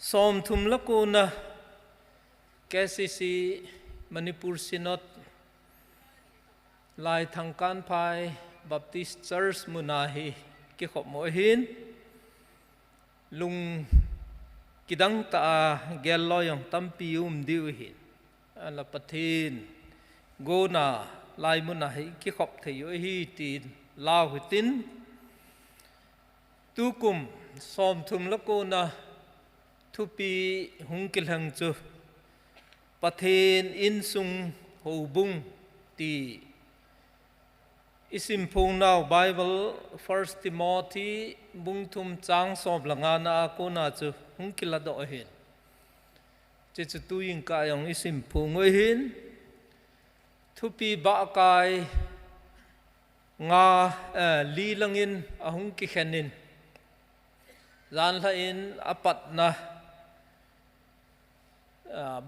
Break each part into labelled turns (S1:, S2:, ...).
S1: Som thum lakuna KCC Manipur Synod Lai Thangkan Phai Baptist Church Munahi ki khop mo hin lung kidang ta gel loyong tampi diu hin ala pathin gona lai munahi ki khop thei hi tin lao hitin tukum som thum lakuna thupi hungkil hang chu pathin in sung hobung ti isim phung now Bible 1 Timothy bung thum chang som langa na ko na chu hungkil do hin che chu tu ing ka yong isim phung oi hin thupi ba kai nga li langin ahung ki khenin zan la in apat na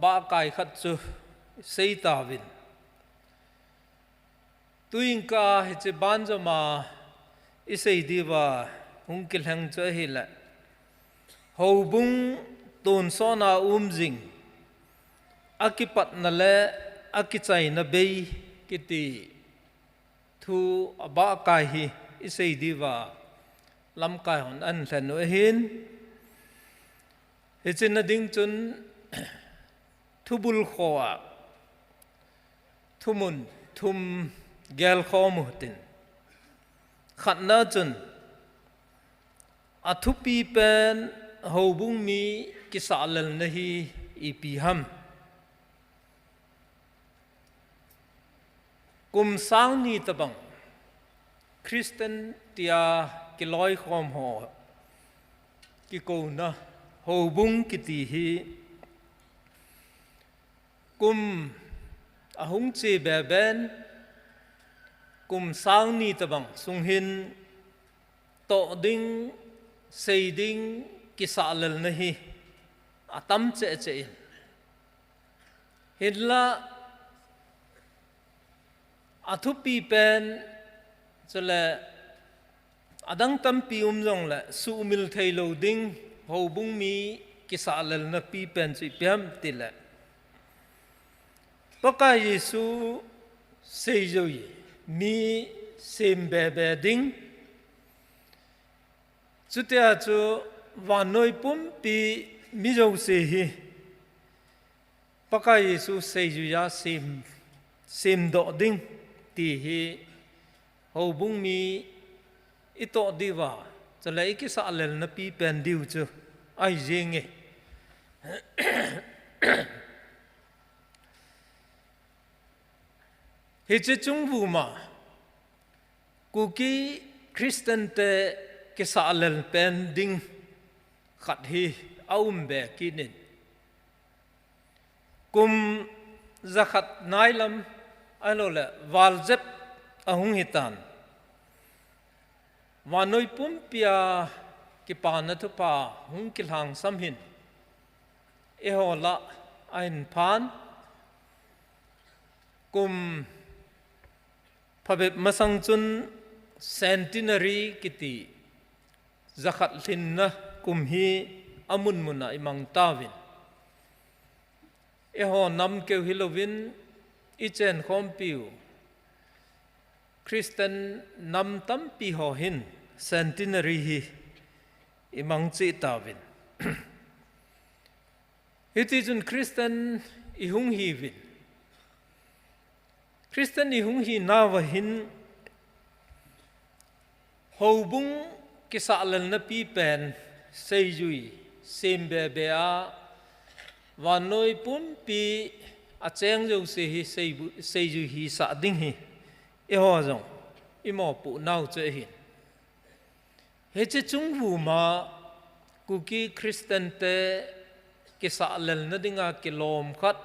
S1: ba kai khat chu sei ta vin tuing ka he che ban jo ma isei diwa hungkil hang cho hi la ho bung ton so na jing akipat na le akichai na bei kiti thu ba kai hi isei diwa lam kai hon an thlan no hin he chen na ding chun thubul khoa thumun thum gel kho muhtin khatna chun athupi pen hobung mi kisalal nahi ipiham kum sang ni tabang Christian tia kiloi khom ho ki ko na hobung kiti hi kum ahung che be ben kum sang ni tabang sung hin to ding sei ding kisalal nahi atam che che in hidla athupi pen chale adang tampi jong la su mil thailo ding hobung mi kisalal na pi pen chi piam tila Paka Yesu sejoi mi sembe ding chutia chu wanoi pum pi mi jo se hi Paka Yesu sejuya sem do ding ti hi hobung mi ito diwa chalai ki sa lel na pi pen diu chu ai jenge he che chung bu ma ku ki Christian te ke sa lel pen ding khat hi aum be kinin kum zakhat nailam alo la waljep ahung hitan wanoi pum pia ki pana thu pa hung kilhang samhin e hola ain phan kum phabet masang chun centenary kiti zakhat thinna kum hi amun muna imang tawin e ho nam ke hilovin ichen khompiu Christian nam tam pi ho hin centenary hi imang chi tawin hiti chun Christian ihung hi vin Christian ihung hi nawa hin hobung kisalal na pi pen seijui sembe bea wanoi pum pi acheng jo se hi seijui hi sa ding hi e ho jong imo pu nau che hin he che chung hu ma ku ki Christian te kisalal na dinga kilom khat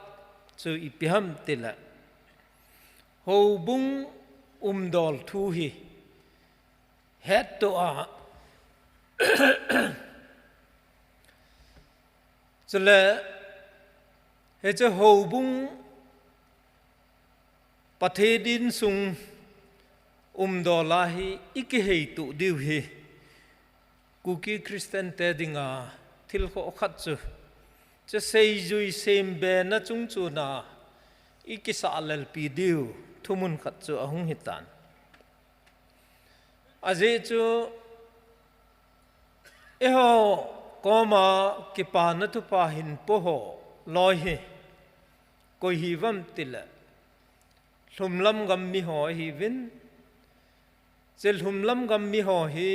S1: chu ipiham tila hobung dol thu hi het to a chale he che hobung pathe din sung dola hi iki hei tu diu hi ku ki Christian te dinga thil kho khat chu จะเซยจุยเซมเบนะจุงจูนาอีกิสาลลปีดิวทุมุนขัดจูอหุงหิตันอาเจจูเอโฮก็มากิปานะทุปาหินโปโหลอยเฮก็ฮีวัมติละหุมลำกำมีหอฮีวินเจลหุมลำกำมีหอฮี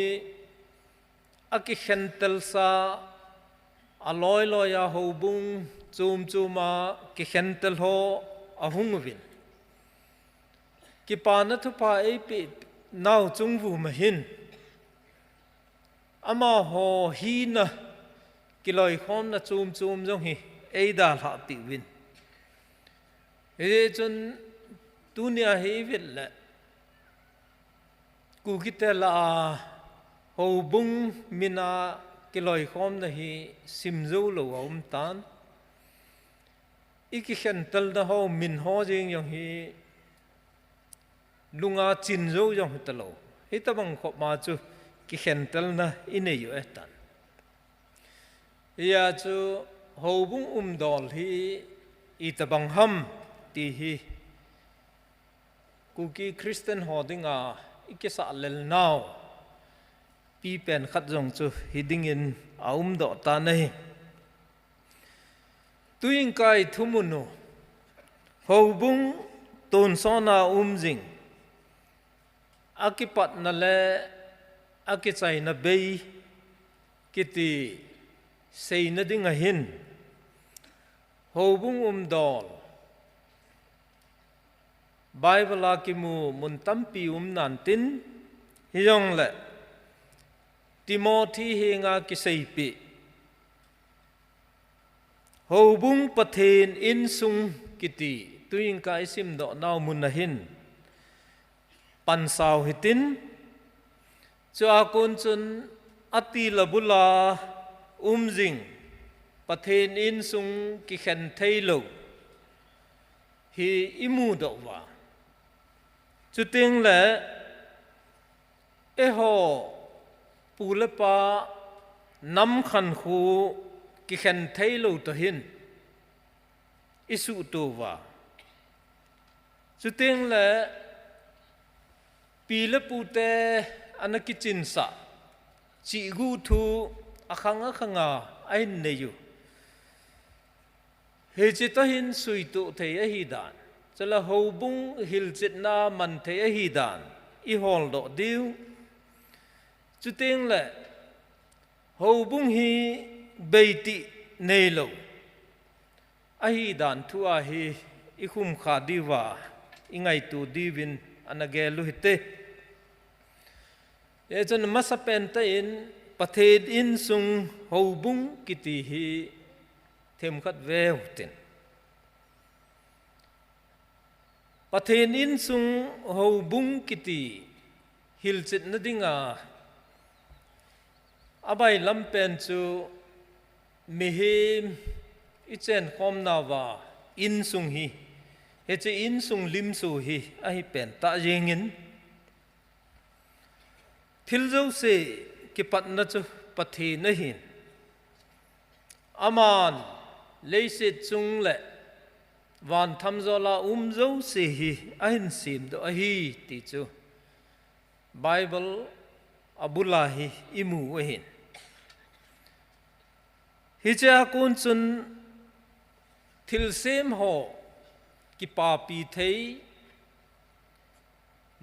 S1: อากิเข็นเตลซาอลอยลอยาหูบุงจูมจูมากิเข็นเตลโฮอาหุงวินกิปานะทุปาเอปินาวจุงวูมาหินอามาหอฮีนะกิลอยคอมนะจูมจูมจงฮีเอดาลาติวินเอจนตุเนียฮีวิลละกูคิดแต่ละหูบุงมินากิลอยคอมนะฮีซิมจูโลวอุมตานอีกิเข็นเตลนะฮอมินฮอจิงยังฮีลุงอาจินจูยังตะโลฮิตบังขบมาจูกิเข็นเตลนะอินเนยูเอตันยาจูหูบุงดอลฮีอีตบังฮัมตีฮีกูกีคริสเตียนฮอดิงาอีกสัลเลลนาวปีเป็นขัดจงจูฮิดิงินอาดอตาเนตุยิงไกทุมุนุหูบุงตูนซอนาจิงอากิปัตนั่นแหละอากิใจนับเบยกิติเซยนดิงาหินหูบุงดอลไบเบิลอากิมูมุนตัมปีนันตินฮิยองเละติโมธีเฮงากิเซยปิหูบุงปะเทนอินซุงกิติตุยิงกายซิมดอนาวมุนนะหินปันสาวหิตินจะอากุนจุนอติลบุลาจิงปะเทนอินซุงกิเข็นเทโลฮีอิมูดอวาจุดติงละเอโฮปูเลปานำขันคูกิเข็นเทโลตัวหินอิสุตัววาจุดติงละปีเลปูเตอันกิจินสะจีกูทูอาขังไอเนยูเฮจิตหินสุยตุเทียฮีดานจะละหูบุงฮิลจิตนามันเทียฮีดานอีฮอลโดดิวจุดเองแหละหูบุงฮีเบติเนโลอฮีดานทัวฮีอีคุมขาดีวาอีไงตูดีวินอันเกลุฮิเตจนมาสเปนเตอินประเทศอินซุงหูบุงกิติฮีเทมขัดเววตินประเทศอินซุงหูบุงกิติฮิลจิตนดิงาอบายลำเป็นจูมิเฮมอิเจนคอมนาวาอินซุงฮีเฮจอินซุงลิมซูฮีอหิเป็นตาเยงินทิลเจ้าเสกิปัตนะจูประเทศนหินอามานเลสิจุงเละวันทำโซลาเจ้าเสฮีอหินสิมดอฮีติจูไบเบิลอับุลาฮีอิมูเวหินฮิจากุนจุนทิลเซมโฮกิปาปีเทย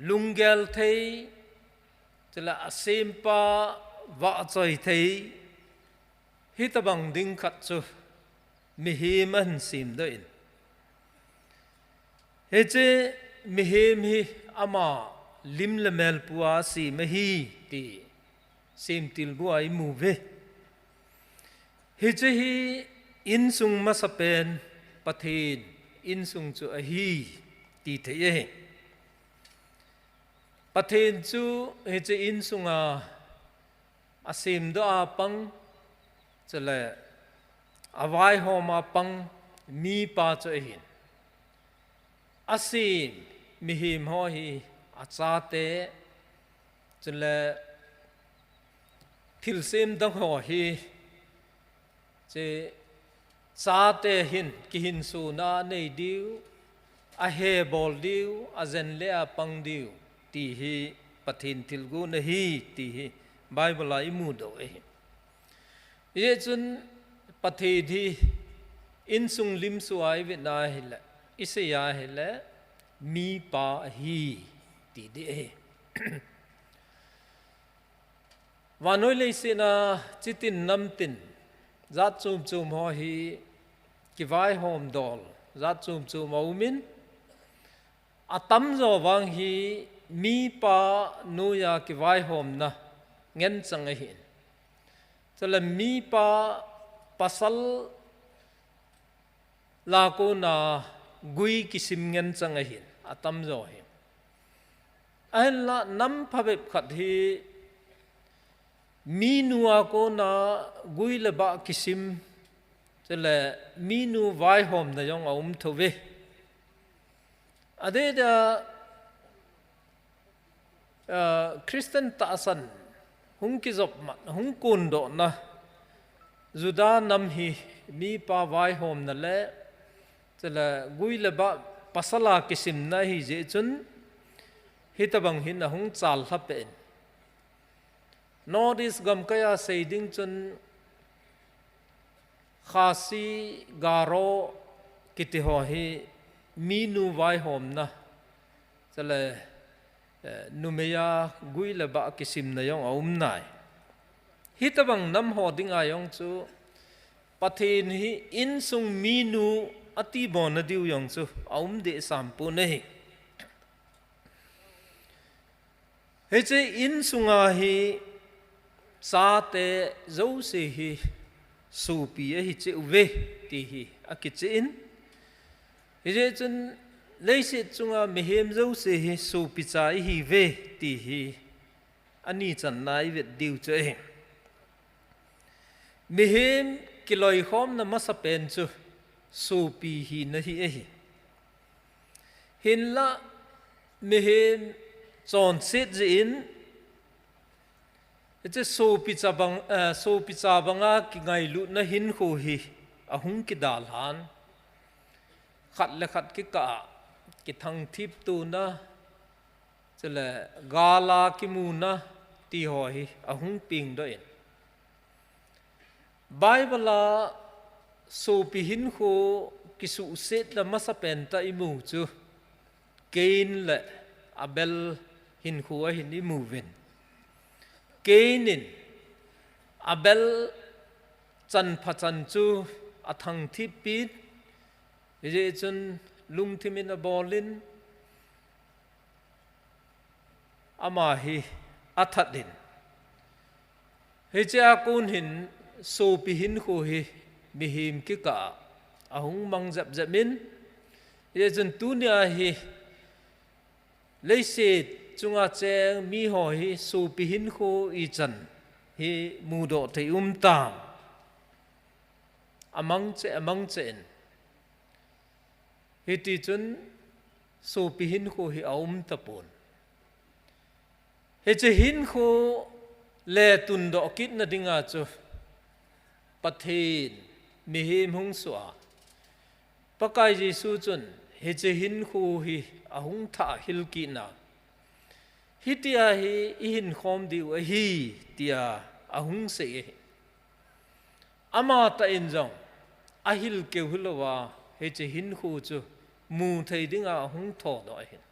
S1: ลุงเกลเทยจะละเซมปาวะใจเทยฮิตบังดิงขัดจูมิเฮมันสิมด้วยเฮเจมิเฮมีอามาลิมเลเมลปัวสีมฮีตีสิมติลบัวอิมูเวเฮเจฮีอินซุงมาสเปนประเทศอินซุงจูอฮีตีเทเยประเทศจูเฮเจอินซุงอาสิมดอาปังจะเลยอวัยหอมาปังมีปาจูหินอาสิมมิหิมหอฮีอาซาเตจะเลยทิลเซมดังหอฮีเจ cha te hin ki hin su na nei diu a he bol diu a zen le a pang diu ti hi pathin tilgu na hi ti hi Bible la imu do e ye chun pathi thi in sung lim suai vi na hi la ise ya hi la mi pa hi ti de e và nói lấy xin na chỉ tin năm tin zat chum chum ho hi ki vai hom dol zat chum chum au min atam zo wang hi mi pa nu ya ki vai hom na ngen chang a hin chala mi pa pasal la ko na gui kisim ngen chang a hin atam zo hi an la nam phabep khat hi mi nuwa ko na gui le ba kisim chele mi nu vai hom na yong thove ade da Christian ta san hung ki zop mat hung kun do na juda nam hi mi pa vai hom na le chele gui le ba pasala kisim na hi je chun hitabang hin na hung chal hapen Nordis gam kaya seiding chun khasi garo kiti ho hi minu vai hom na chale numeya gui le ba kisim na yong nai hitabang nam ho dinga yong chu pathin hi in sung minu ati bon na diu yong chu de sampu nei he che in sunga hi sa te zo se hi su pi hi che ve ti hi akiche in he chun leise chunga mehem zo se hi su pi cha hi ve ti hi ani chan nai ve diu che mehem kiloi khom na masa pen chu su pi hi na hi hi hin la mehem chon set in ite so picha banga ki ngai lu na hin khu hi ahung ki dal han khat le khat ki ka ki thang thip tu na chele gala ki mu na ti ho hi ahung ping do in Bible la so pi hin khu ki su set la masa pen ta imu chu Cain le Abel hin khu a hin imu ven Cainin Abel chan phachan chu athang thi pit je chun lung thimin a bolin ama hi athadin he cha kun hin so pi hin khu hi bihim ki ka ahung mang zap zamin je chun tu nia hi leise chunga cheng mi ho hi su pi hin khu I chan hi mu do thei tam amang che hi ti chun su pi hin khu hi tapon he che hin khu le tun do kit na dinga chu pathin mi him hung swa pakai Jesu chun he che hin khu hi ahung tha hil ki na hitia hi ihin khom diu hi tia ahung se ama ta injong ahil ke hulwa he che hin khu chu mu thei dinga ahung tho do hin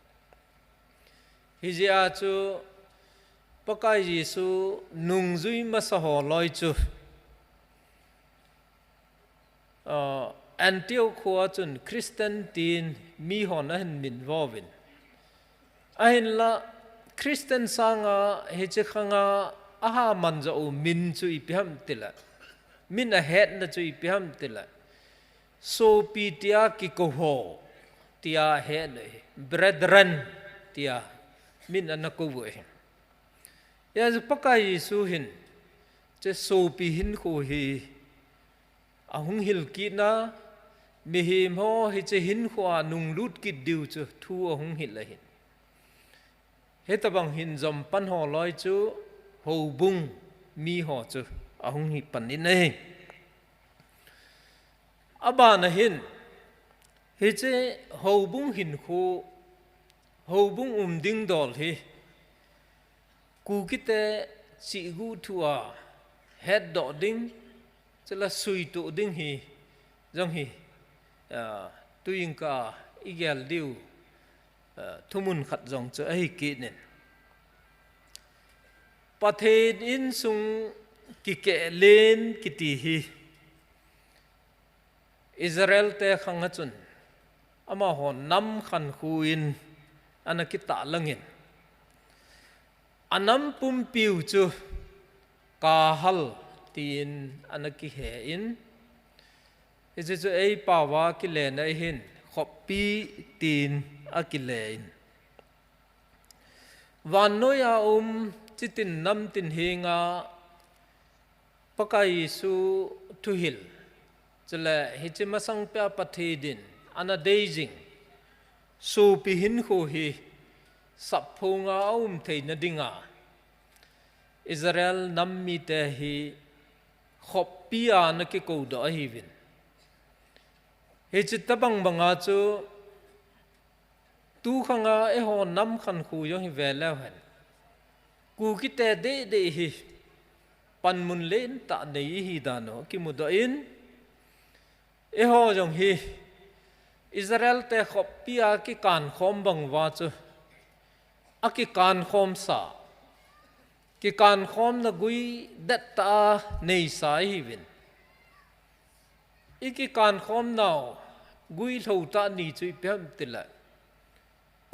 S1: hi ja chu pakai Jesu nung zui ma sa ho loi chu Antioch khuwa chun Christian tin mi hon a hin min vovin ahin la Christian sanga he che khanga aha manza o min chu ipiham tila min a het na chu ipiham tila so pi tia ki ko ho tia he le brethren tia min an ko wo ya zu pakai su hin che so pi hin ko hi ahung hil ki na mi him ho hi che hin khwa nung lut ki diu chu thu ahung hil la hin he tabang hin zom pan ho loi chu ho bung mi ho chu ahung hi pan in nei aba na hin hi che ho bung hin khu ho bung ding dol hi ku kite chi gu thua head do ding chela sui tu ding hi jong hi tuing ka igel diu thumun khat jong cho ai ki nen pathen in sung ki ke len ki ti hi Israel te khang chun ama hon nam khan khuin anakita langin anam pum piu chu ka hal tin anaki he in isu chu ei pawa ki le na hin khopi tin akilein van noya chitin nam tin hinga pakai su tuhil chale hichimasang pa pathidin ana deijing su pi hin kho hi saphunga theina dinga Israel nammi te hi khopia na ki ko do hi vin he chitabang banga chu tu khanga e ho nam khan khu yo hi vela han ku ki te de hi pan mun len ta nei hi da no ki mu do in e ho jong hi Israel te khopia ki kan khom bang wa chu aki kan khom sa ki kan khom na gui dat ta nei sai hi vin iki kan khom naw gui thau ta ni chui pem tila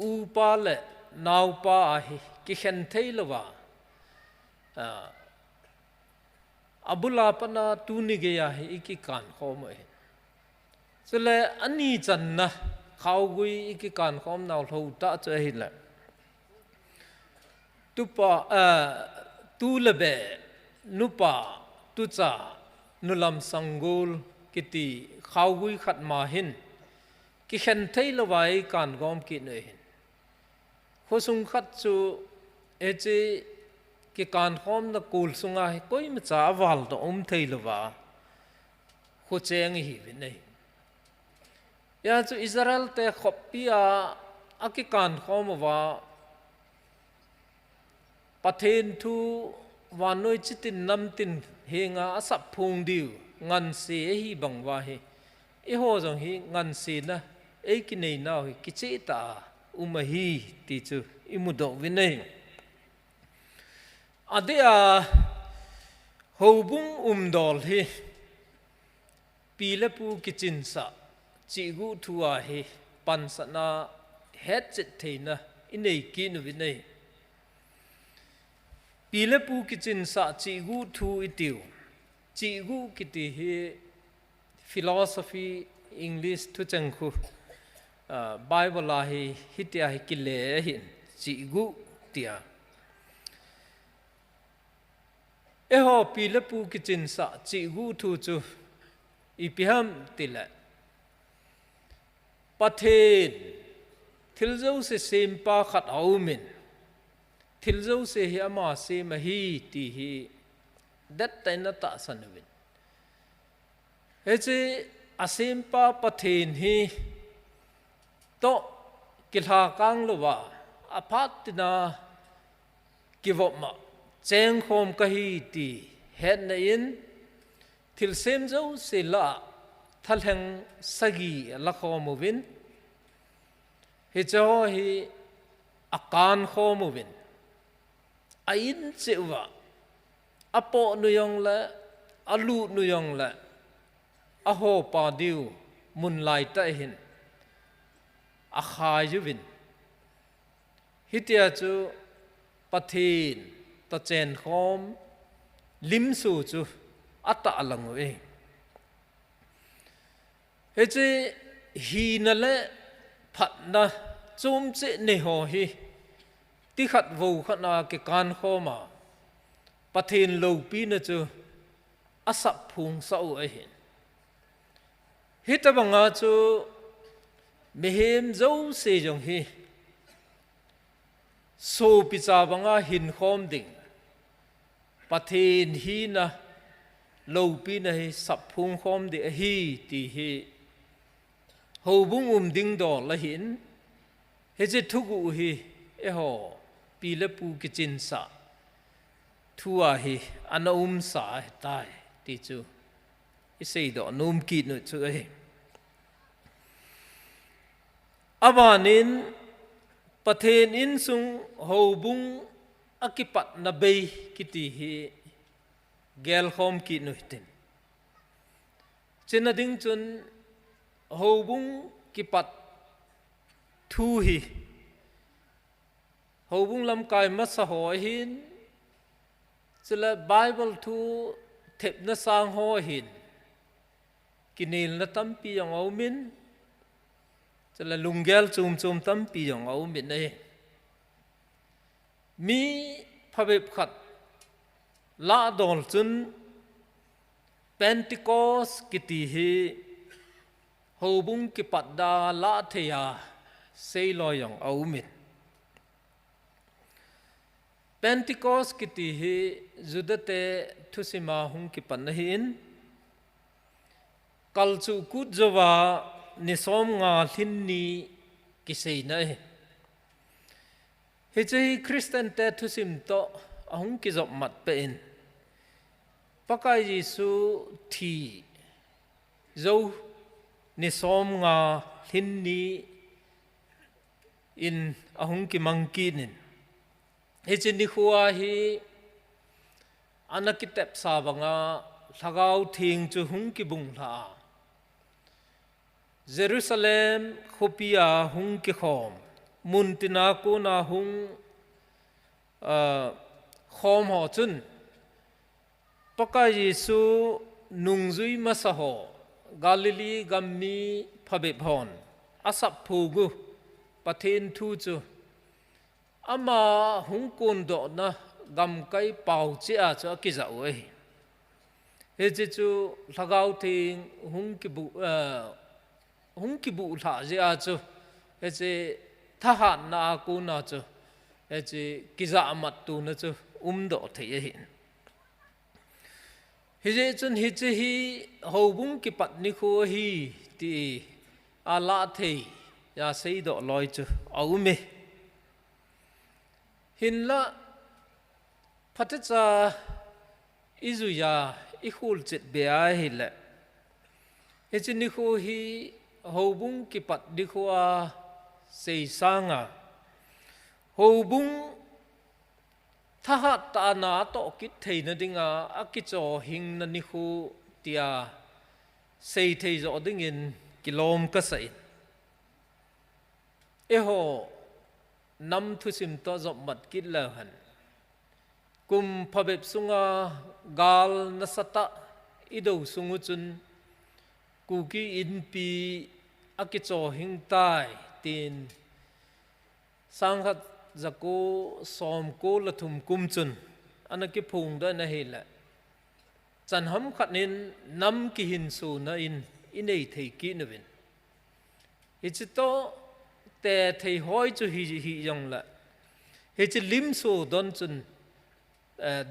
S1: u pa le naw pa a hi ki khen thei lawa abula pana tu ni ge ya hi iki kan khom ai chule ani chan na khau gui iki kan khom naw thau ta che hi la tu pa tu le be nu pa tu cha nu lam sangul kiti khau gui khat ma hin ki khen thei lawai kan gom ki nei hin khosung khat chu e che ki kan khom na kul sunga koi ma cha wal to thei lawa kho cheng hi vi nei ya chu Israel te khopia aki kan khom wa pathen thu wanoi chitin nam tin henga asap phung diu ngan se hi bangwa hi e ho jong hi ngan se na e ki nei na hi ki che ta umahi ti chu imudo vinai adea hobung dol hi pilapu kitchen sa chi gu thua hi pansana het chet theina inei ki nu vinai pilapu kitchen sa chi gu thu itiu chi gu kiti hi philosophy English thu changkhu Bible la hi hitia hi kile hin chi gu tia eho pilapu kitchen sa chi gu thu chu ipiham tila pathen thilzo se sempa khat aumin thilzo se hi ama se mahi ti hi dat taina ta sanwin heche asempa pathen hi to kilha kang lowa aphatina kivoma cheng khom ka hi ti het na in thil sem zo se la thalheng sagi la khomovin he cho hi akan khomovin ain chewa apo nuyong la alu nuyong la aho pa diu mun lai ta hin a khai juvin hitia chu pathin ta chen khom lim su chu ata alang we he che hi na le phat na chum che ne ho hi ti khat vo khat na ke kan khoma pathin lo pi na chu asap phung sau a hin hitabanga chu mehem zo se jong hi so pi cha banga hin khom ding pathin hi na lâu pi này sập phung khom để hi thì hi hầu bung đinh đỏ là hiển hết chỉ thu cụ hi họ pi lệ pu cái chân sa thua hi anh sa tai thì chú cái xây đó nôm kít nữa chú ấy abanin pathen in sung hầu bung akipat na bay kiti hi gel khom kít nữa tin trên đỉnh chun hầu bung kipat thu hi hầu bung lam kai ma sa ho hin chila Bible thu thep na sang ho hin kinil na tampi yang au min chila lunggel chum tampi yang au min nei mi phabep khat la dol chun Pentecost kiti hi hầu bung kipat da la theya sei lo yang au min Pentecost kiti hi judate thusima hung kipan hin kalchu kut jawa nisom nga thinni kisei na hi chei Christian te thusim to ahung ki zop mat pe in pakai Jesu thi zo nisom nga thinni in ahung ki mangkinin hi chini khuwa hi anakitep sabanga thagau thing chu hung ki bung la Jerusalem khopia hung ki khom muntina ko na hung khom ho chun pakai Jesu nungzui masaho Galilee gammi phabep hon asap phugu pathen thu chu ama hung kun do na gam kai pau che a cha ki za oi he che chu lagau thing hung ki bu tha je a chu he che tha han na ku na chu he che ki za mat tu na chu do thei hi hi je chun hi che hi ho bung ki pat ni khu hi ti a la thei ya sei do loi chu au me hin la phatecha izuya ikhul chet be a hi la he chin ni khu hi ho bung ki pat di khuwa sei sanga ho bung tha ta na to kit thei na dinga akicho hing na ni khu tia sei thei zo dingin kilom ka sai eho nam thusim to zop mat kit la han kum phabep sunga gal na sata ido sungu chun ku ki in pi akicho hing tai tin sanghat zako som ko lathum kum chun anaki phung da na hela chan ham khanin nam ki hin su na in inei thei ki novin ichito te thei hoi chu hi yong la he chi lim su don chun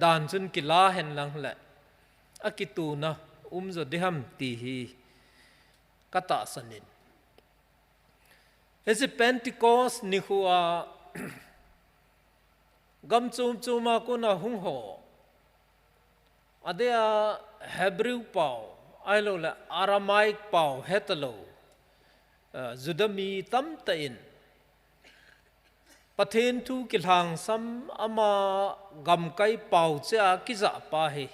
S1: dan chun ki la hen lang la akitu na zo deham ti hi kata sanin he chi Pentecost ni huwa gam chuma ko na hung ho adea Hebrew pau ailo la Aramaic pau hetalo Judami tam ta in pathen thu kilang sam ama gam kai pau cha kiza pa he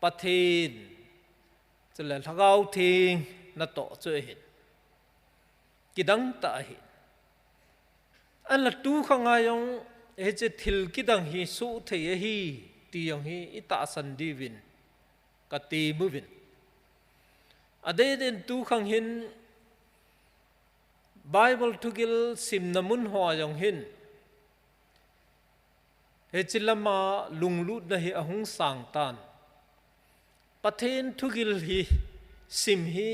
S1: pathen chale lagau thing na to che hin kidang ta hi an la tu khanga yong he che thil kidang hi su the hi ti yong hi ita san divin ka ti muvin ade den tu khang hin Bible tugil sim namun ho yong hin he chilama lunglut na hi ahung sang tan pathen thugil hi sim hi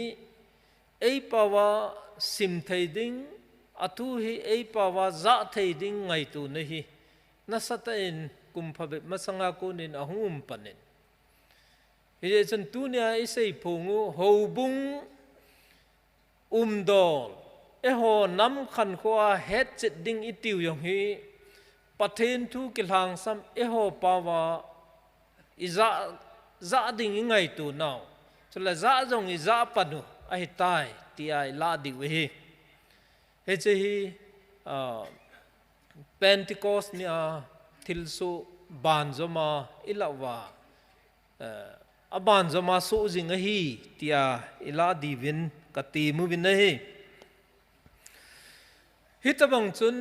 S1: ei pawa sim thei ding atu hi ei pawa za thei ding ngai tu na hi na sata in kumphabe masanga ko nin ahum panin hi chen tu nia i sei phungu ho bung dol e ho nam khan khwa het chet ding i tiu yong hi pathen thu kilang sam e ho pawa i za ding i ngai tu naw chula za jong i za panu ai tai ti ai la di we hi he che hi Pentecost nia thil su ban zoma ilawa aban zoma su jing hi tia ila di win ka ti mu win hi hitabang chun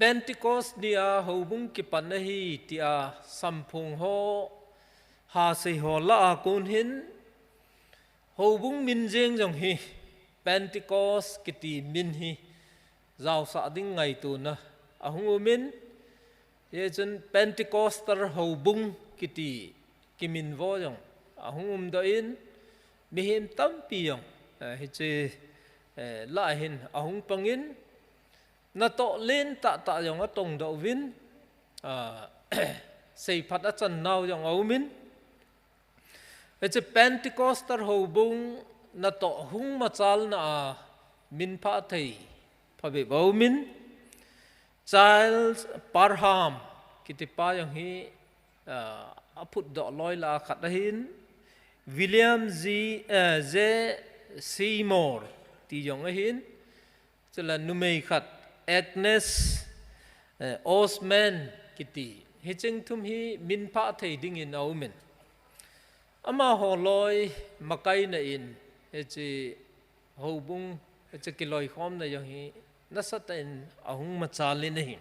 S1: Pentecost nia ho bung ki pan hi tia samphung ho ha se ho la kun hin ho bung min jeng jong hi Pentecost ki ti min hi zau sa ding ngai tu na ahung min ye chun Pentecostal ho bung ki ti ki min vo jong ahung do in mi him tam pi yong hi che la hin ahung pangin na to len ta yong atong do win sei phat a chan naw yong au min he che Pentecostal ho bung na to hung ma chal na min pha thei pha be bau min Charles Parham kitipa yang hi aput do loi la khat hin William J Seymour ti yong hin chela numei khat Agnes Osman kiti hi cheng thum hi min pha thei ding in au men ama ho loi makai na in he chi ho bung he chi kiloi khom na yong hi nasatin ahung machalin hi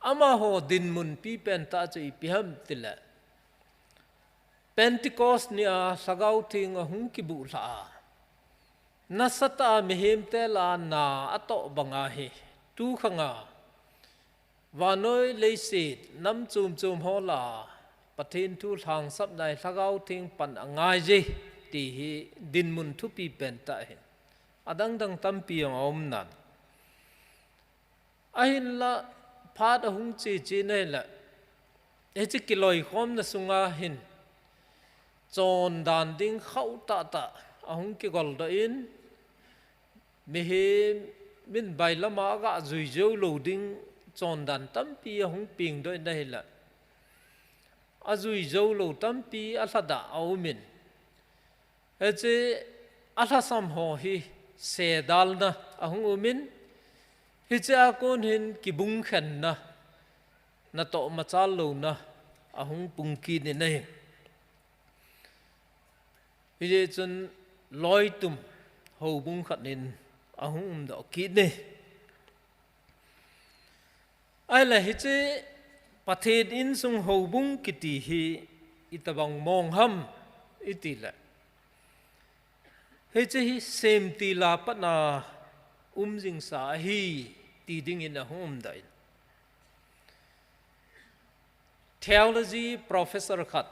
S1: ama ho din mun pi pen ta chei piham tila Pentecost nia sagau thing ahung ki bu la nasata mehem te la na ato banga hi tu khanga wanoi leisit nam chum ho la pathin thu thang sap dai sagau thing pan angai je ti hi din mun thu pi pen ta hi adang dang tam pi ang om nan ahin la phat ahung chi nei la e chi kiloi khom na sunga hin chon dan ding khau ta ahung ki gol da in mi he min bai lama ga zui jo lo ding chon dan tam pi ahung ping doi nei la azui jo lo tam pi a thada au min e che a tha sam ho hi se dal na ahung umin hi cha kon hin ki bung khan na to ma chal lo na ahung pung ki ne nei hi je chun loi tum ho bung khat nin ahung do ki ne ai la hi che pathet in sung ho bung ki ti hi itabang mong ham itila he che hi sem ti la patna jing sa hi ti ding in a home dai theology professor khat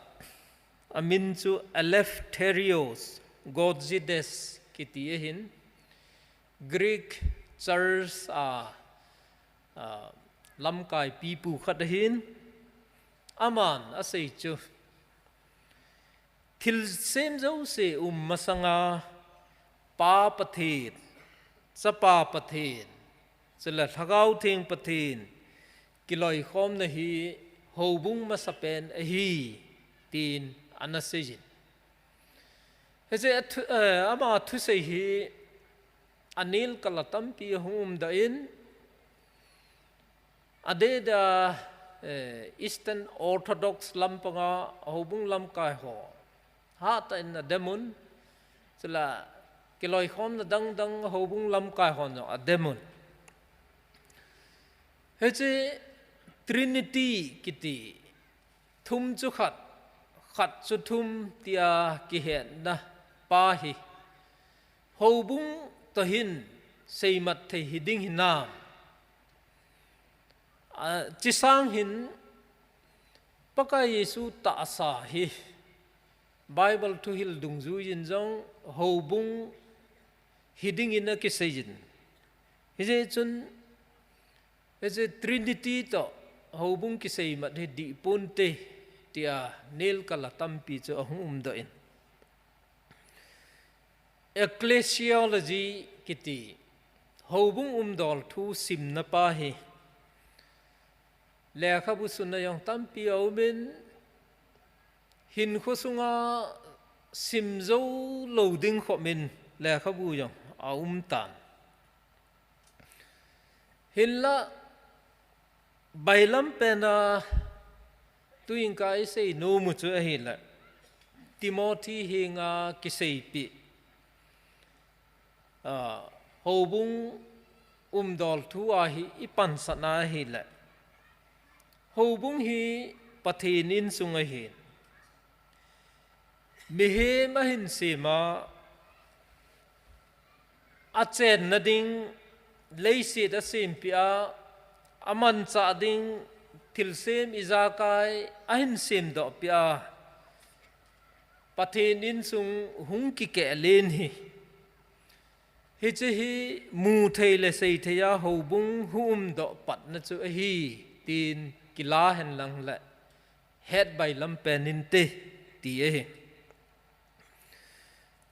S1: amin chu Eleftherios Godzides ki ti hin Greek church lam kai pi pu khat hin aman asei chu thil sem zo se masanga pa pathet sapa pathen chela thagau thing pathen kiloi khom na hi hobung masapen hi tin anasejin heze ama thu sei hi anil kalatam pi hum da in ade da Eastern Orthodox lampanga hobung lam kai ho ha ta in demun chela kiloi khom na dang hobung lam kai hon a demon he che Trinity kiti thum chu khat chu thum tia ki hen na pa hi hobung to hin seimat the hiding hinam chi sang hin paka Yesu ta sa hi Bible to hil dungzu yin jong hobung hiding in a kisajin is it chun is it Trinity to hobung kisai mat he di punte tia nil kala tampi chu ahung do in ecclesiology kiti hobung dol thu sim na pa hi le khabu sunna yong tampi aumin hin khosunga sim zo loading khomin le khabu yong tan hin la bailam pena tuing kai sei no mu chu hi la Timothy hinga kisei pi hobung dol thu a hi ipan sana hi la hobung hi pathin in sunga hi mi he ma hin sima a chen na ding leisi da sim pia aman cha ding thilsem izakai ahin sim do pia pathin in sung hung ki ke len hi hi mu thei le sei theya hobung do pat na chu hi tin kila hen lang la het bai lam penin te ti e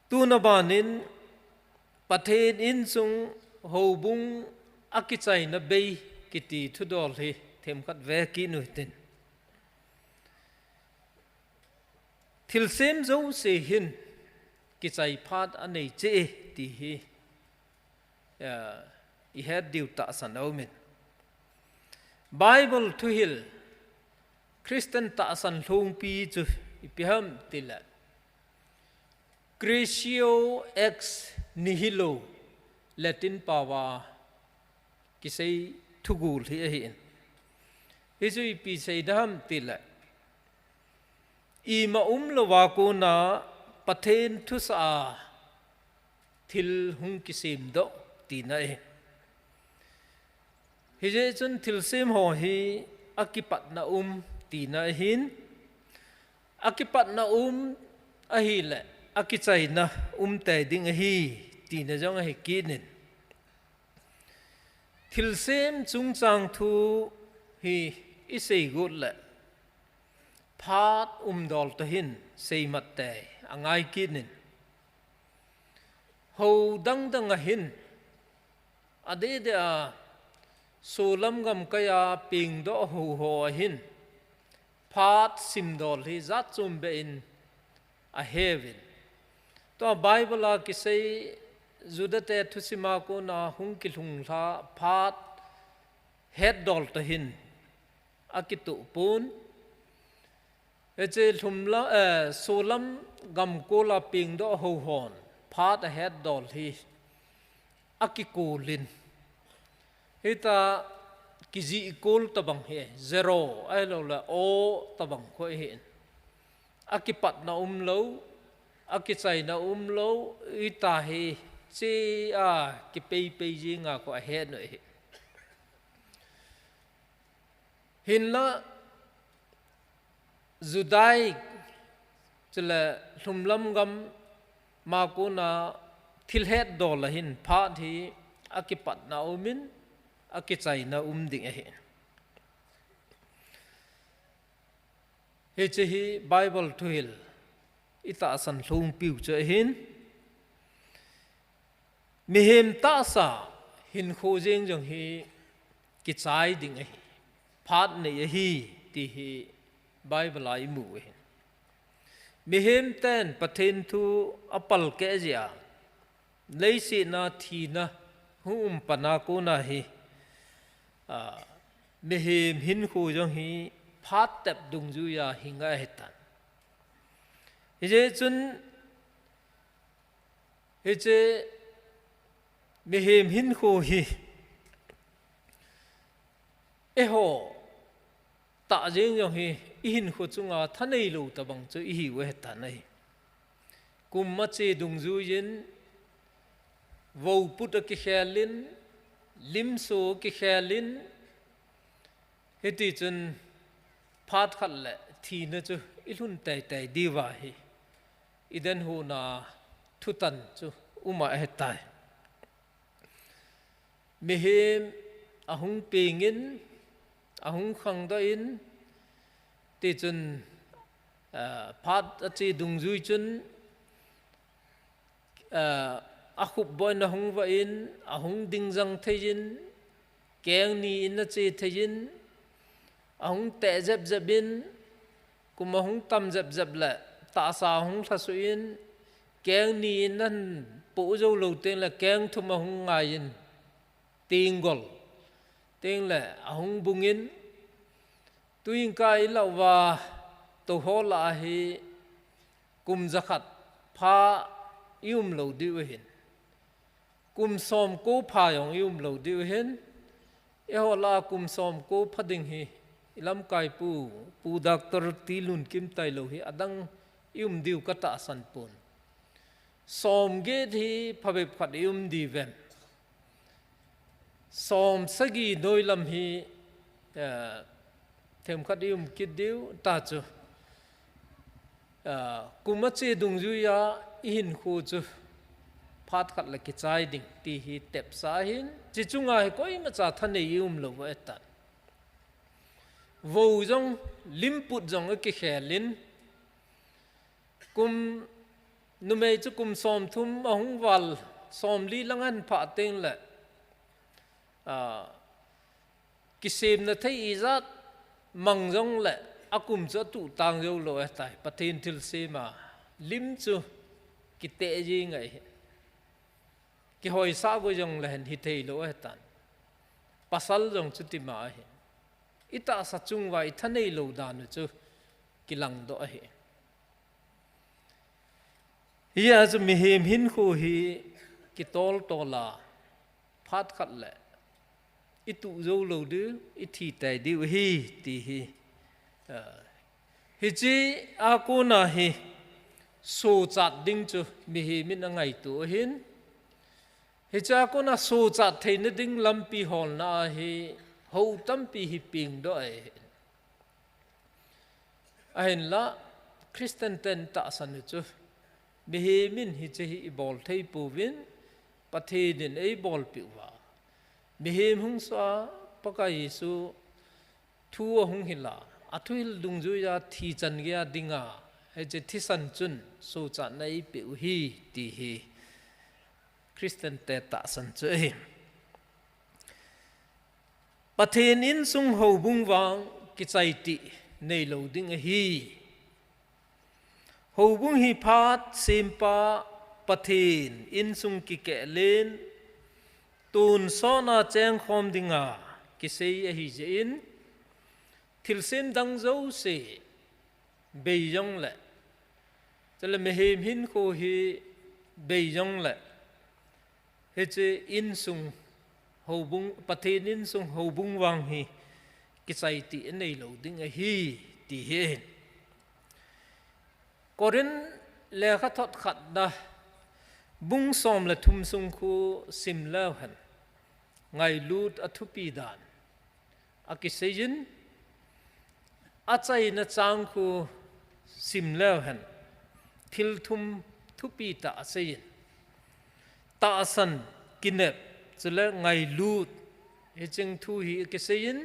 S1: tu na banin pathin in sung hobung akichai na bei kiti thu dol hi them khat ve ki nu tin thilsem zo se hin kichai phat anei che ti hi I had diu ta san omin Bible to hil Christian ta san thong pi chu ipiham tila Cretio ex nihilo Latin pawa kisei thugul hi hin hisu pi sei dam tila I ma lo ko na pathen thu sa thil hung kisim do ti na e hi je chun thilsem ho hi akipat na ti na hin akipat na a hi le akichai na te ding a hi ti na jong a hi kinin thilsem chung chang thu hi isei gut le phat dol to hin sei mat te angai kinin ho dang a hin ade de a solam gam kaya ping do ho hin phat sim dol hi zat chum be in a heaven to Bible a ki sei judate thusima ko na hung ki lung tha phat het dol to hin akitu pun eche thumla solam gam ko la ping do ho hon phat a het dol hi akikulin hita kizi ikul tabang he zero ai lo la o tabang ko he akipat na lo akichai na lo ita he che a ki pe jinga ko he no he hinla Judai chela thumlam gam ma ko na thilhet dol hin phat hi akipat na umin akichai na ding a he che hi Bible to hil ita san thung piu che hin mihem ta sa hin kho jeng jong hi kichai ding a phat nei a hi ti hi Bible ai mu hin mihem ten pathen thu apal ke ja leisi na thi na pana ko na hi mihem hin khu jong hi phat tep dung ju ya hinga hetan je chun je mihem hin khu hi eho ta jeng jong hi hin khu chunga thanei lo tabang chu hi we hetan nei kum ma che dung ju yin vô put ki khelin lim so ki khelin heti chun phat khat le thi na chu ilhun tai diwa hi iden hu na thutan chu uma hetai mihem ahung pingin ahung khang da in ti chun phát chỉ dung duy chân khúc bôi na hung vậy hung đinh răng thấy in keng ni in chỉ thấy in hung tệ dẹp dẹp in cũng hung tâm dẹp dẹp lại tạ sa hung thà suy keng ni in nan bộ dâu lâu tên là keng thum hung ngài in tiếng gol tiếng là hung bung in tuy cái lâu và tổ họ là hi cùng zakat pha lâu đi hin cùng som cố pha yong lâu đi hin họ là cùng som cố phát đình hi làm cái pu doctor tilun kim tay lâu hi adang điu cái tạ san pun som ge thì pha bệp phát đi ven som sagi đôi làm hi thêm khát kít điu ta chu cũng mất chế dung duy in khu chu phát khát là cái trái đỉnh thì hi tép sa hin chỉ chung ai có mà trả thân này lâu vậy ta vô trong lim put trong cái khe linh cũng nu mày chu cũng som thum ông val som li lang an pha tên là cái xem nó thấy izat mang rong lệ akum cho tụ tang dâu lỗi tại pathin thil se mà lim chu cái tệ gì ngay cái hồi sao với dòng là hình thầy lỗi tại pasal dòng chút tìm mà ita sát chung vậy thân này lâu đàn chứ cái lăng đó hệ hiện giờ mình hiểm hin khu hi cái tol là phát khát lệ ít tụ dâu lâu đứa ít thì tài điệu hi thì hi chỉ cô na hi số chặt đinh chu mi hi min ngày tụ hin hi cha cô na số chặt thấy nó đinh lâm pi hòn na hi hậu tâm pi hi ping đó ai là Christian ten ta san chu mi hi min hi chỉ hi bol thấy pu vin pathe din ei bol pi wa mihem hung sa pakai su thu hung hila athuil dung ju ya thi chan gya dinga he je thi san chun so cha nai pe hi ti hi Christian te ta san chu hi pathen in sung ho bung wang ki chai ti nei lo ding hi ho bung hi phat simpa pathen in sung ki ke len tun so na cheng khom dinga ki sei hi je in thil sem dang zo se be yong le tele me hem hin ko hi be yong le he che in sung ho bung pathen in sung ho bung wang hi ki sai ti nei lo ding hi ti he korin le kha thot khat da bung som la thum sung khu sim la han ngai lut athupi dan akisejin achai na chang khu sim la han thil thum thupi ta asein ta san kinep chule ngai lut he cheng thu hi akisejin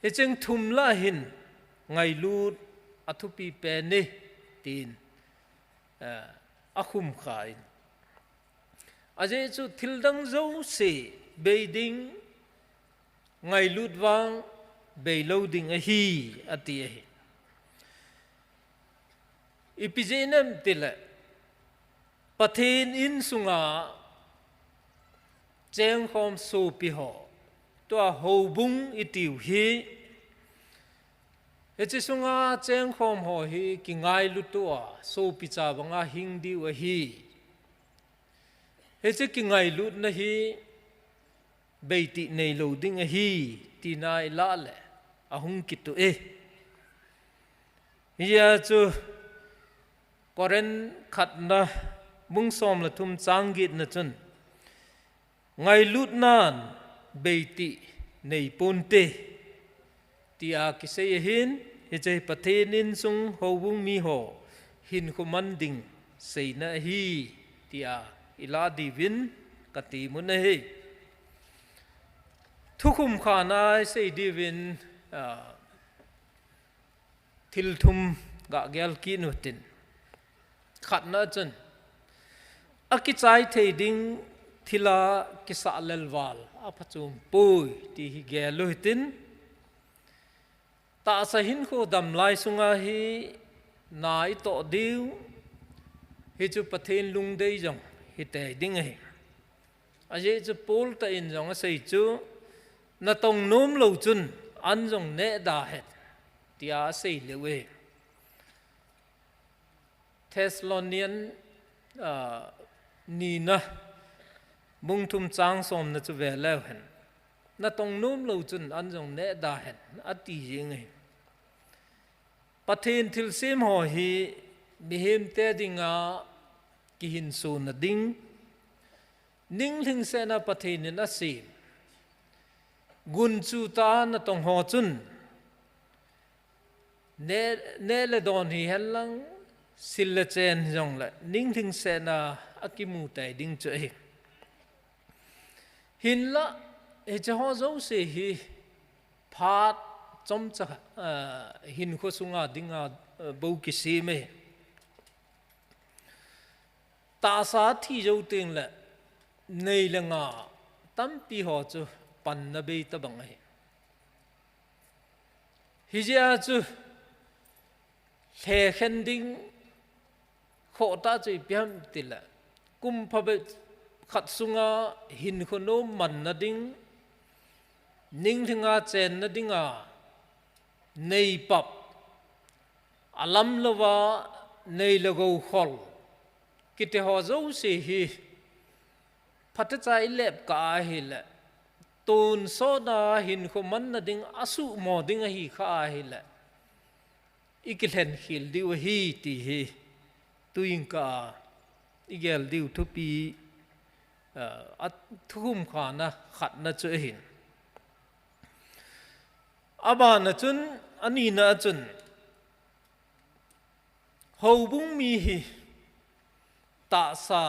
S1: he cheng thum la hin ngai lut athupi pe ne tin akhum khain aje chu thil dang zo se beiding ngai lut wang be loading a hi ati hi ipijenam tila pathen in sunga cheng khom so pi ho to ho bung itiu hi echi sunga cheng khom ho hi ki ngai lut to so pi cha banga hing di wa hi he che ki ngai lut na hi beiti nei lo ding a hi ti nai la le ahung ki tu e ya chu koren khat na mung som la thum chang git na chun ngai lut nan beiti nei ponte ti a ki se hin he che pathenin sung ho bung mi ho hin khuman ding sei na hi ti a ila divin kati mun he thukum khana sei divin thil thum gạ gel kỹ nụ tin khát na chân aki chai thei ding thila kisa lelwal apachum pui ti hi ge luitin ta sa hin kho dam lai sunga hi nai to diu hi chu pathen lung dei jong hi te ding hi aje chu pol ta in jong a sei chu na tong nom lo chun an jong ne da het tia sei lewe Thessalonian ni na mung thum chang som na chu ve lew hen na tong nom lo chun an jong ne da hen ati jing hi pathen thil sem ho hi mihem te dinga ki hin su na ding ning thing se na pathen na sim gun chu ta na tong ho chun ne le don hi hen lang sil le chen jong la ning thing se na akimu tai ding che hi hin la e cha ho zo se hi phat chom cha hin kho sunga dinga bo ki si me ta sa thi zo ting la nei la nga tam pi ho chu pan na be ta bang hi hi ja chu the khen ding kho ta chu piam ti la kum pha be khat sunga hin kho no man na ding ning thinga chen na dinga nei pap alam lova nei logo khol kite ho zo se hi phat chai lep ka hi la tun so na hin kho man na ding asu mo ding hi kha hi la ikilhen khil diu hi ti hi tuing ka igel diu thupi at thum khana khat na chu hin aba na chun ani na chun hobung mi hi ta sa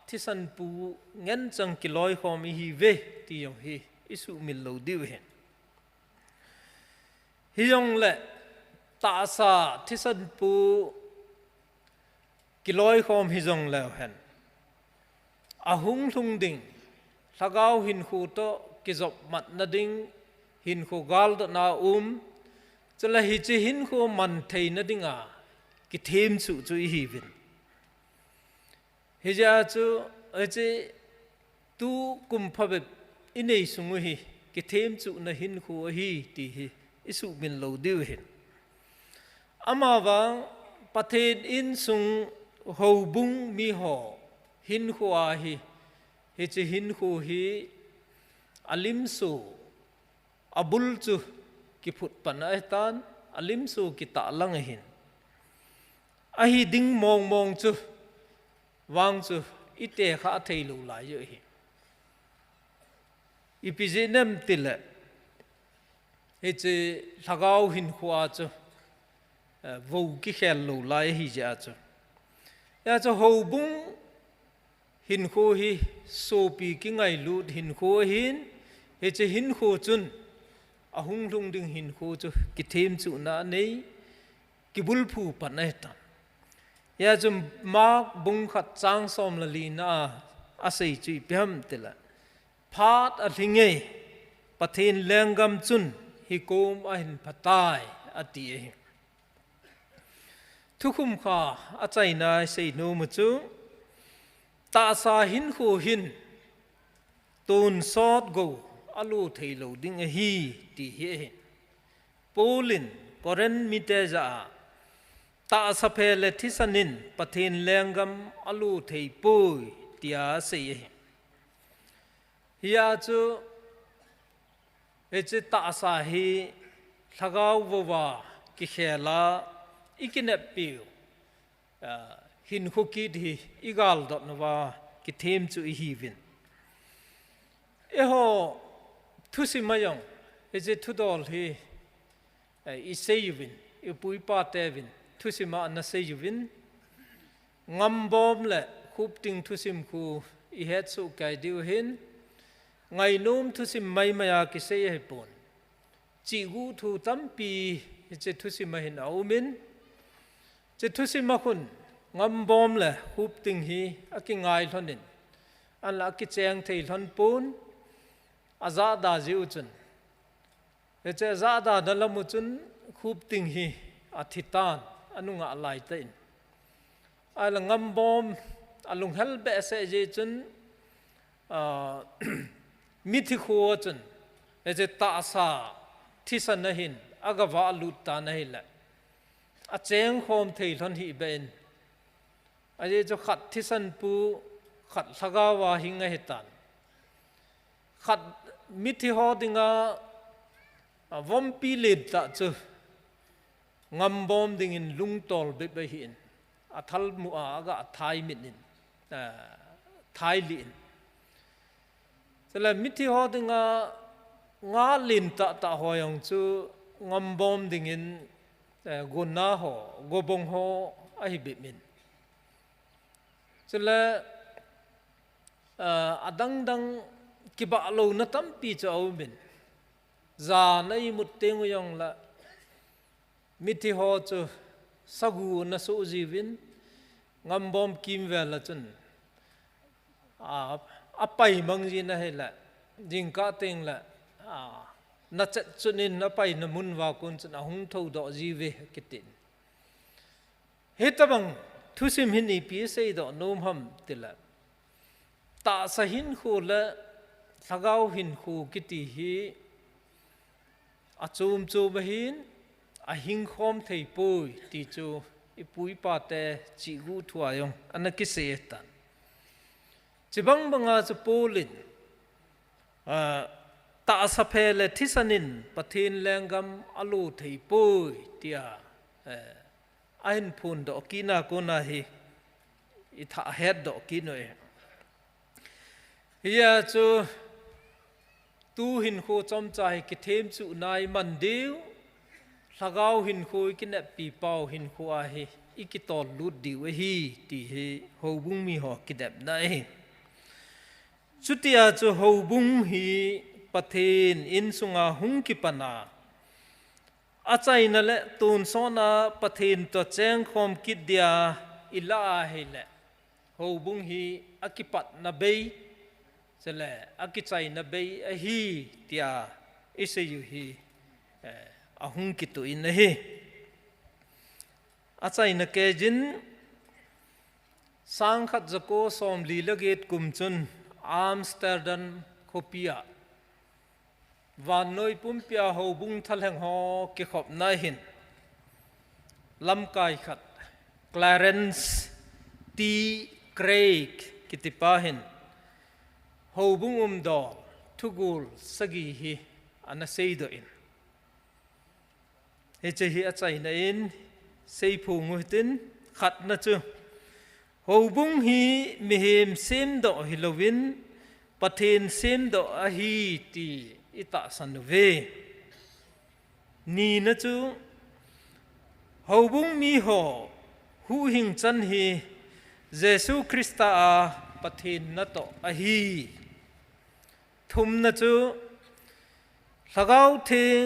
S1: thisan pu ngen chang kiloi khom hi ve ti yong hi isu mil lo diu hen hi yong le ta sa thisan pu kiloi khom hi jong le hen ahung thung ding lagau hin khu to kizop mat na ding hin khu gal da na chala hi chi hin khu man thei na dinga ki them chu chu hi vin hi ja chu aje tu kum pha be inei sungu hi ki them chu na hin khu hi ti hi isu min lo diu hin ama wa pathen in sung ho bung mi ho hin khua hi chi hin khu hi alim su abul chu ki phut pan ai tan alim su ki ta lang hin a hi ding mong mong chu wang chu ite kha thei lu lai yo hi ipizinem tile he chi lagau hin khua chu vo ki khel lu lai hi ja chu ya chu ho bung hin khu hi so pi ki ngai lut hin khu hin he che hin khu chun ahung lung ding hin khu chu ki them chu na nei ki bul phu pan nai ta ya chum mak bung khat chang som la li na a sei chi pyam tela phat a thinge pathen lengam chun hi kom a hin phatai ati e thukum kha a chai na sei no mu chu ta sa hin khu hin tun sot go alu thei lo ding hi ti hi polin koren miteja ta sa phele thisanin pathen lengam alu thei pui tia sei hiya chu eche ta sa hi thagau wa ki khela ikinep piu hin khu ki di igal dot nawa ki them chu hi vin e ho thusi mayong e je thudol hi i sei vin e pui pa te vin thusi ma na sei vin ngam bom le khup ting thusim khu i het su kai diu hin ngai num thusim mai maya ki sei he pon chi gu thu tam pi je thusi ma hin au min จะทุสิมาคุณงำบอมเลยคูบติงฮีอากิง่ายทนินอันละอากิเจงเทยทนปูนอาซาดาจิอุจุนเจอาซาดาดัลมุจุนคูบติงฮีอาทิตานอนุงะลายเตินอันละงำบอมอันลุงเฮลเบสเจจุนมิทิขัวจุนเจตาสาที่สันนหินอากาวาลุตตานหินละอาเจงโฮมเทยทนฮีเบนอาเจจะขัดที่สันปูขัดสกาวาหิงเหตันขัดมิทิฮอดิงาวอมปีเลดตะจูงำบอมดิงินลุงตอลเบบหินอัทลมัวกะไทยมินินไทยลินแต่ละมิทิฮอดิงางาลินตะหอยงจูงำบอมดิงินกุนาโฮกบงโฮอหิบิมินแต่ละอดังกิบะโลนัตัมปีจะเอาบินจานไอมุตเตงยองละมิทิฮอจูสักูนัสูจีวินงำบอมกิมเวลละจนอไปมังจีนะเฮละจิงกะเตงละนัดจุนินอไปนมุนวากุนจนหงทูดอจีเวกิตินเฮตบังทุสิมหินีปีเสยดอโนมหัมติละตาสหินคูละสกาวหินคูกิติฮีอาจูมจูบหินอาหิงคอมเทยปุยติจูอีปุยปาเตจิกูทัวยงอันนั้นกิเสยตันจิบังบังอาจปูลินตาสะเพลทิสันินปะเทนแรงกำอลูเทยปุยติอาอันพูนดอกกินาโกนาฮีอิทาเฮดดอกกินเอฮียจูตูหินโคจอมใจกิเทมจุนายมันเดียวสกาวหินโคกินเนปีเปาหินโคอาฮีอีกิตอลลุดดิวฮีตีฮีโฮบุงมีหอกกิเดบนายสุดที่อาจูโฮบุงฮีปะเทนอินสุงาหุงกิปนาอาใจนั่นแหละตูนโซนาปะเทนตัวแจ้งคอมกิดเดียอิลาเฮแหละโฮบุงฮีอากิปัตนาเบยเสละอากิใจนาเบยอฮีเตียอิเซยุฮีอาหุงกิตุอินนะฮีอาใจนักเกจินสังขัดจะโกสอมลีละเกตกุมจุนอัมสเตอร์ดัมโคปียวันน้อยปุ่มเปียหูบุงทะเลหอเกี่ยวกับนายหินลำกายขัดคลาเรนซ์ตีเกรกกิติปาหินหูบุงดอลทุกุลสกีฮีอันนั้นเสียดอินเฮเจฮีอาใจนัยนเสียพูงหินขัดนะจูหูบุงฮีมีเหมเซมดอกฮิโลวินปะเทนเซมดอกอาฮีตีอิตาสันเวนี่นะจูหูบุงมีหอหูหิงจันฮีเยซูคริสต์อาปะเทนนัตโตอาฮีทุมนะจูสกาวเทง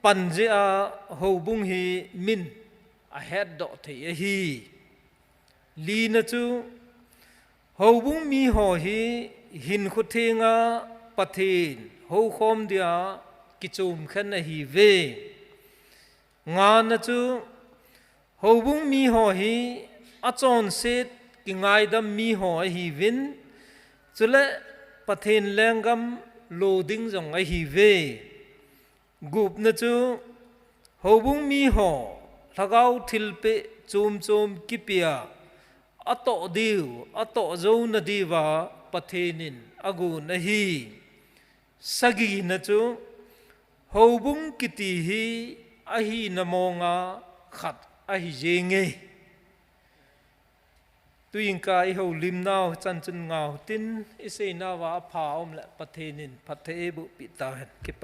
S1: ปันเจอาหูบุงฮีมินอาเฮดดอเทอาฮีลีนะจูหูบุงมีหอฮีหินขุเทงอาปะเทนหูคอมเดียกิจูมขันฮีเวงานนะจูหูบุงมีหอฮีอาจอนเซตกิงไงดำมีหอฮีวินจุเลปะเทนแรงกำโลดิ้งจงฮีเวกุบนะจูหูบุงมีหอทักเอาทิลเปจูมจูมกิเปียอัตโตดิวอัตโตโจนดีวาปะเทนินอากูนะฮีสกีนะจูหูบุงกิติฮีอาฮีนมองาขัดอาฮีเจงเงตุยิงกายหูลิมนาวจันจุนเงาตินอิเซนาวาพาอมและปะเทนินปะเทบุปิตาเห็นเก็บไป